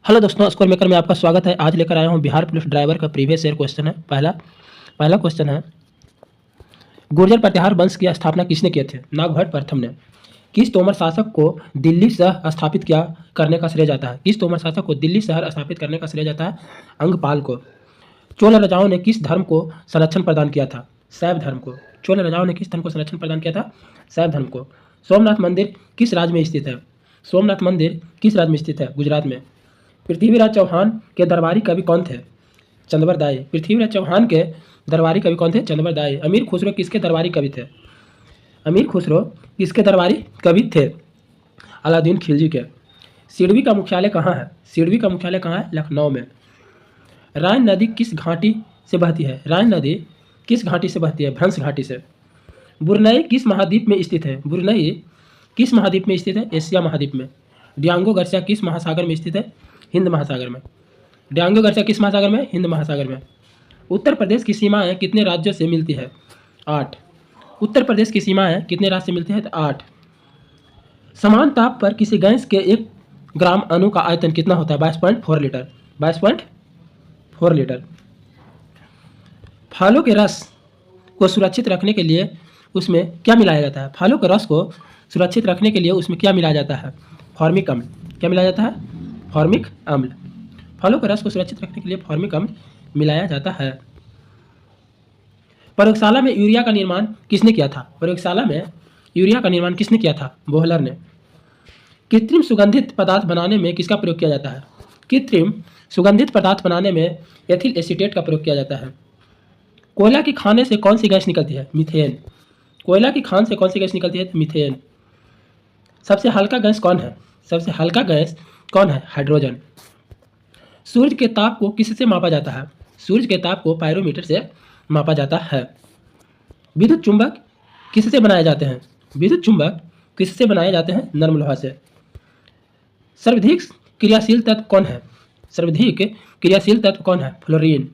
Hello दोस्तों, score maker में आपका स्वागत है। आज लेकर आया हूं बिहार पुलिस ड्राइवर का प्रीवियस ईयर क्वेश्चन है। पहला क्वेश्चन है, गुर्जर प्रतिहार वंश की स्थापना किसने किए थे? नागभट्ट प्रथम ने। किस तोमर शासक को दिल्ली शहर स्थापित किया करने का श्रेय जाता है? किस तोमर शासक को दिल्ली शहर स्थापित करने का श्रेय जाता है? अंगपाल को। चोल राजाओं ने किस धर्म को संरक्षण प्रदान किया था? शैव धर्म को। चोल राजाओं ने किस धर्म को संरक्षण प्रदान किया था? शैव धर्म को। सोमनाथ मंदिर किस राज्य में स्थित है? सोमनाथ मंदिर किस राज्य में स्थित है? गुजरात में। पृथ्वीराज चौहान के दरबारी कवि कौन थे? चंद्रवरदाई। पृथ्वीराज चौहान के दरबारी कवि कौन थे? चंद्रवरदाई। अमीर खुसरो किसके दरबारी कवि थे? अमीर खुसरो किसके दरबारी कवि थे? अलाउद्दीन खिलजी के। सिडवी का मुख्यालय कहाँ है? सिडवी का मुख्यालय कहाँ है? लखनऊ में। राइन नदी किस घाटी से बहती है? राइन नदी किस घाटी से बहती है? भ्रंश घाटी से। बुरनई किस महाद्वीप में स्थित है? बुरनई किस महाद्वीप में स्थित है? एशिया महाद्वीप में। डियांगो गार्सिया किस महासागर में स्थित है? हिंद महासागर में। डियांगो गार्सिया किस महासागर में? हिंद महासागर में। उत्तर प्रदेश की सीमाएं कितने राज्यों से मिलती है? 8। उत्तर प्रदेश की सीमाएं कितने राज्य से मिलती है? 8। समान ताप पर किसी गैस के 1 ग्राम अणु का आयतन कितना होता है? 22.4 लीटर। 22.4 लीटर। फलों के रस को सुरक्षित रखने के लिए उसमें क्या मिलाया जाता है? फलों के रस को सुरक्षित रखने के लिए उसमें क्या मिलाया जाता है? फॉर्मिक अम्ल। क्या मिलाया जाता है? फॉर्मिक अम्ल। फलों के रस को सुरक्षित रखने के लिए फॉर्मिक अम्ल मिलाया जाता है। प्रयोगशाला में यूरिया का निर्माण किसने किया था? प्रयोगशाला में यूरिया का निर्माण किसने किया था? बोहलर ने। कृत्रिम सुगंधित पदार्थ बनाने में किसका प्रयोग किया जाता है? कृत्रिम सुगंधित पदार्थ बनाने में एथिल एसीटेट का प्रयोग किया जाता है। कोयला की खाने से कौन सी गैस निकलती है? मीथेन। कोयला की खान से कौन सी गैस निकलती है? मीथेन। सबसे हल्का गैस कौन है? सबसे हल्का गैस कौन है? हाइड्रोजन। सूर्य के ताप को किससे मापा जाता है? सूर्य के ताप को पायरोमीटर से मापा जाता है। विद्युत चुंबक किससे बनाए जाते हैं? विद्युत चुंबक किससे बनाए जाते हैं? नर्म लोहा से। सर्वाधिक क्रियाशील तत्व कौन है? सर्वाधिक क्रियाशील तत्व कौन है? फ्लोरीन।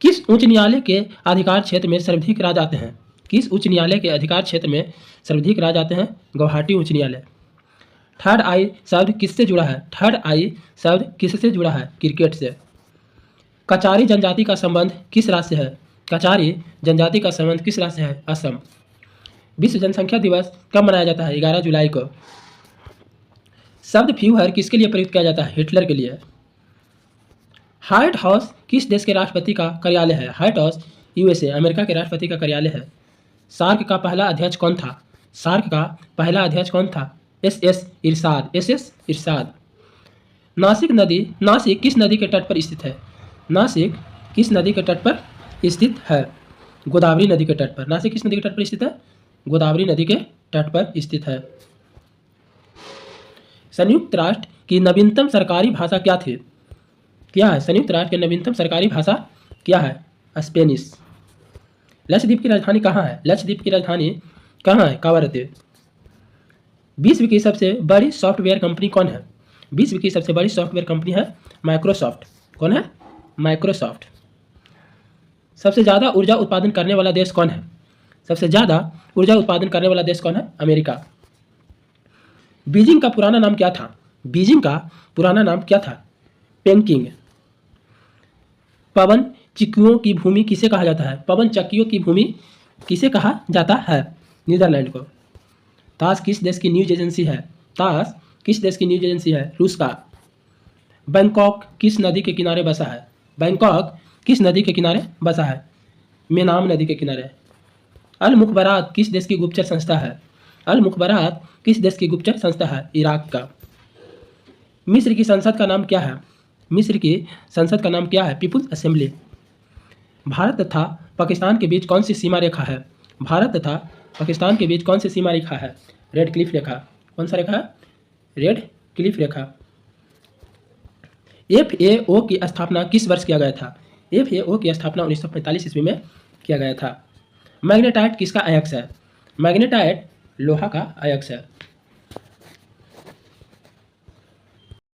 किस उच्च न्यायालय के अधिकार क्षेत्र में सर्वाधिक राज्य आते हैं? किस उच्च न्यायालय के अधिकार क्षेत्र में सर्वाधिक राज्य आते हैं? गुवाहाटी उच्च न्यायालय। थर्ड आई शब्द किससे जुड़ा है? थर्ड आई शब्द किससे जुड़ा है? क्रिकेट से। कचारी जनजाति का संबंध किस राज्य से है? कचारी जनजाति का संबंध किस राज्य से है? असम। विश्व जनसंख्या दिवस कब मनाया जाता है? 11 जुलाई को। शब्द फ्यूहर किसके लिए प्रयुक्त किया जाता है? हिटलर के लिए। व्हाइट हाउस किस देश के राष्ट्रपति का कार्यालय है? व्हाइट हाउस यूएसए अमेरिका के राष्ट्रपति का कार्यालय है। सार्क का पहला अध्यक्ष कौन था? सार्क का पहला अध्यक्ष कौन था? एस इरशाद। नासिक किस नदी के तट पर स्थित है? नासिक किस नदी के तट पर स्थित है? गोदावरी नदी के तट पर। नासिक किस नदी के तट पर स्थित है? गोदावरी नदी के तट पर स्थित है। संयुक्त राष्ट्र की नवीनतम सरकारी भाषा क्या थी? क्या है? संयुक्त राष्ट्र की नवीनतम सरकारी भाषा क्या है? स्पेनिश। लक्षद्वीप की राजधानी कहाँ है? लक्षद्वीप की राजधानी कहाँ है? कावरत्ती। विश्व की सबसे बड़ी सॉफ्टवेयर कंपनी कौन है? विश्व की सबसे बड़ी सॉफ्टवेयर कंपनी है माइक्रोसॉफ्ट। कौन है? माइक्रोसॉफ्ट। सबसे ज़्यादा ऊर्जा उत्पादन करने वाला देश कौन है? सबसे ज़्यादा ऊर्जा उत्पादन करने वाला देश कौन है? अमेरिका। बीजिंग का पुराना नाम क्या था? बीजिंग का पुराना नाम क्या था? पेकिंग। पवन चक्कियों की भूमि किसे कहा जाता है? पवन चक्कियों की भूमि किसे कहा जाता है? नीदरलैंड को। ताश किस देश की न्यूज एजेंसी है? ताश किस देश की न्यूज एजेंसी है? रूस का। बैंकॉक किस नदी के किनारे बसा है? बैंकॉक किस नदी के किनारे बसा है? मेनाम नदी के किनारे। अल मुखबरात किस देश की गुप्तचर संस्था है? अल मुखबरात किस देश की गुप्तचर संस्था है? इराक का। मिस्र की संसद का नाम क्या है? मिस्र की संसद का नाम क्या है? People's assembly. भारत तथा पाकिस्तान के बीच कौन सी सीमा रेखा है? भारत तथा पाकिस्तान के बीच कौन सी सीमा रेखा है? रेड क्लिफ रेखा। कौन सा रेखा है? रेड क्लिफ रेखा। FAO की स्थापना किस वर्ष किया गया था? FAO की स्थापना 1945 ईस्वी में किया गया था। मैग्नेटाइट किसका अयस्क है? मैग्नेटाइट लोहा का अयस्क है।